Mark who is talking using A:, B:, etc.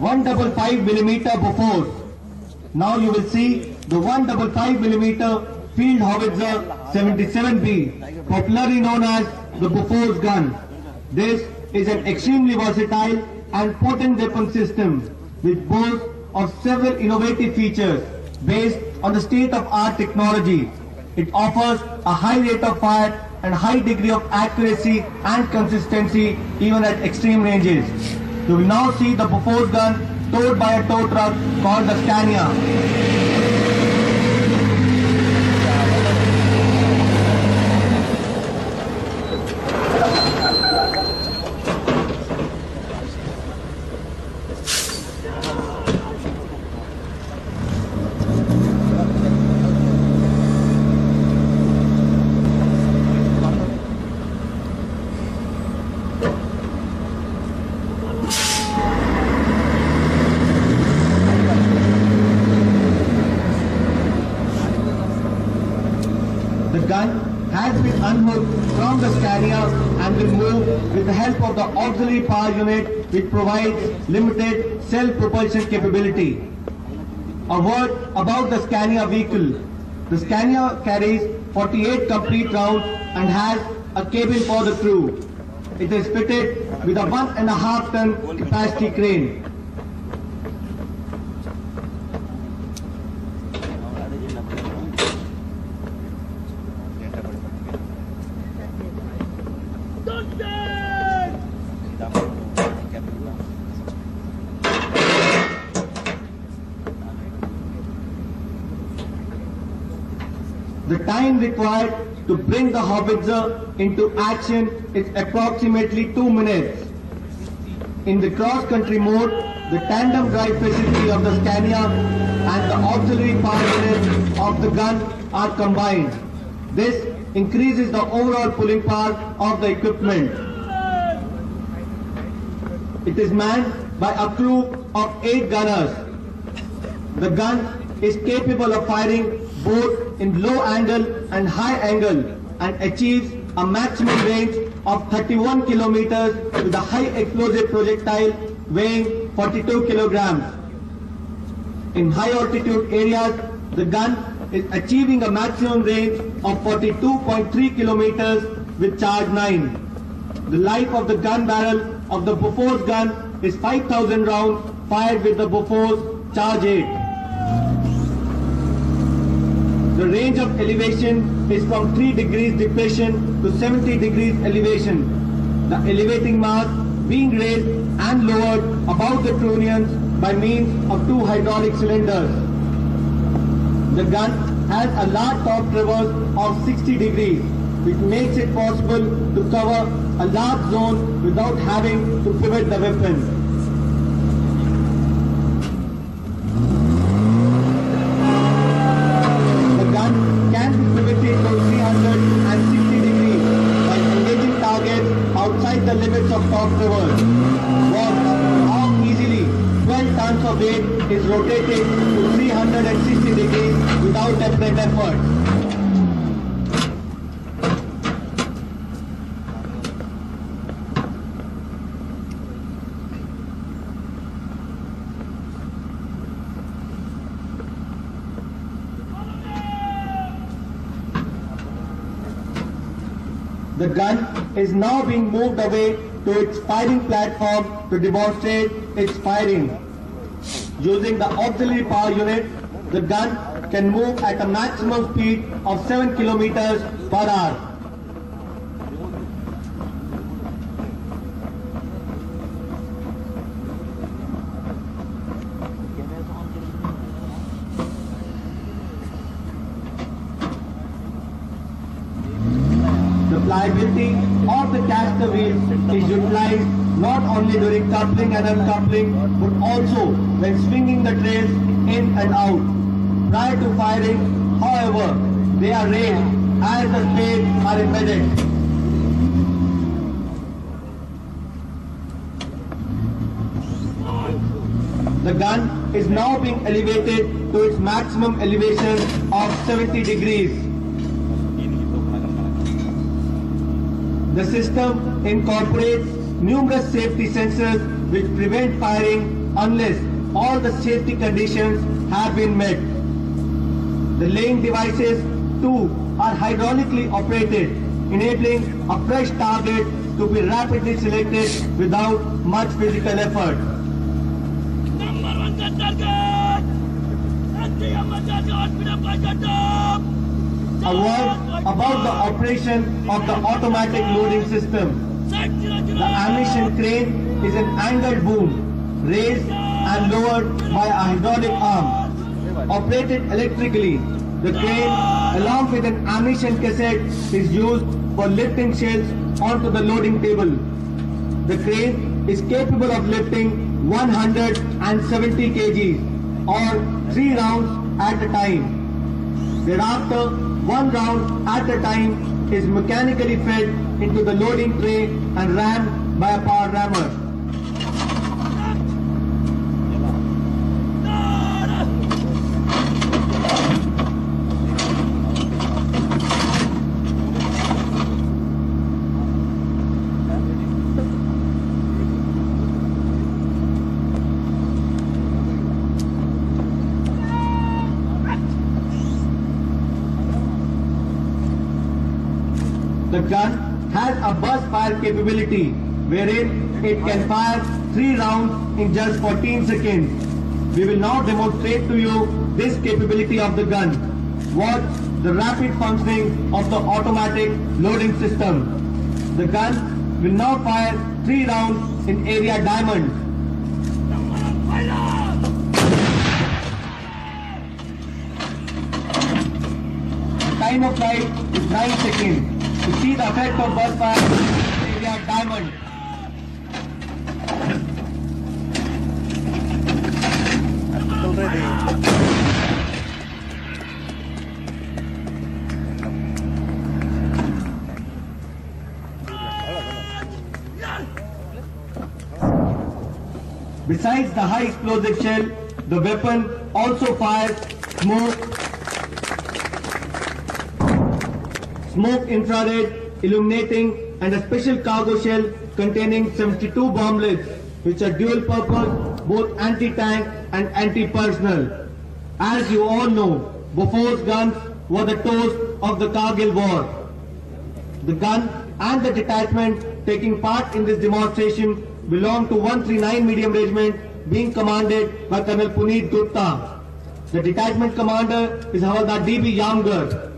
A: 155mm Bofors. Now you will see the 155mm Field Howitzer 77B, popularly known as the Bofors gun. This is an extremely versatile and potent weapon system which boasts of several innovative features based on the state-of-art technology. It offers a high rate of fire and high degree of accuracy and consistency even at extreme ranges. You will now see the Bofors gun towed by a tow truck called the Scania. The gun has been unhooked from the Scania and will move with the help of the auxiliary power unit which provides limited self-propulsion capability. A word about the Scania vehicle. The Scania carries 48 complete rounds and has a cabin for the crew. It is fitted with a 1.5 ton capacity crane. The time required to bring the howitzer into action is approximately 2 minutes. In the cross-country mode, the tandem drive facility of the Scania and the auxiliary power unit of the gun are combined. This increases the overall pulling power of the equipment. It is manned by a crew of 8 gunners. The gun is capable of firing both in low angle and high angle and achieves a maximum range of 31 kilometers with a high explosive projectile weighing 42 kilograms. In high altitude areas, the gun is achieving a maximum range of 42.3 kilometers with charge 9. The life of the gun barrel of the Bofors gun is 5,000 rounds fired with the Bofors charge 8. The range of elevation is from 3 degrees depression to 70 degrees elevation. The elevating mass being raised and lowered above the trunnions by means of 2 hydraulic cylinders. The gun has a large top traverse of 60 degrees, which makes it possible to cover a large zone without having to pivot the weapon. Outside the limits of top traverse. Watch how easily 12 tons of weight is rotated to 360 degrees without apparent effort. The gun is now being moved away to its firing platform to demonstrate its firing. Using the auxiliary power unit, the gun can move at a maximum speed of 7 kilometers per hour. The pliability of the caster wheel is utilized not only during coupling and uncoupling but also when swinging the trails in and out. Prior to firing, however, they are raised as the spades are embedded. The gun is now being elevated to its maximum elevation of 70 degrees. The system incorporates numerous safety sensors which prevent firing unless all the safety conditions have been met. The laying devices too are hydraulically operated, enabling a fresh target to be rapidly selected without much physical effort.
B: Number one target! Anti-emergency hospital budget up!
A: A word about the operation of the automatic loading system. The ammunition crane is an angled boom, raised and lowered by a hydraulic arm. Operated electrically, the crane, along with an ammunition cassette, is used for lifting shells onto the loading table. The crane is capable of lifting 170 kg or 3 rounds at a time. Thereafter, 1 round at a time is mechanically fed into the loading tray and rammed by a power rammer. The gun has a burst fire capability wherein it can fire 3 rounds in just 14 seconds. We will now demonstrate to you this capability of the gun. Watch the rapid functioning of the automatic loading system. The gun will now fire 3 rounds in area diamond. The time of flight is 9 seconds. To see the effect of burst fire in area diamond. Besides the high explosive shell, the weapon also fires smoke infrared, illuminating and a special cargo shell containing 72 bomblets which are dual purpose, both anti-tank and anti-personnel. As you all know, Bofors guns were the toast of the Kargil war. The gun and the detachment taking part in this demonstration belong to 139 Medium Regiment being commanded by Colonel Puneet Gupta. The detachment commander is Havaldar D.B. Yamgar.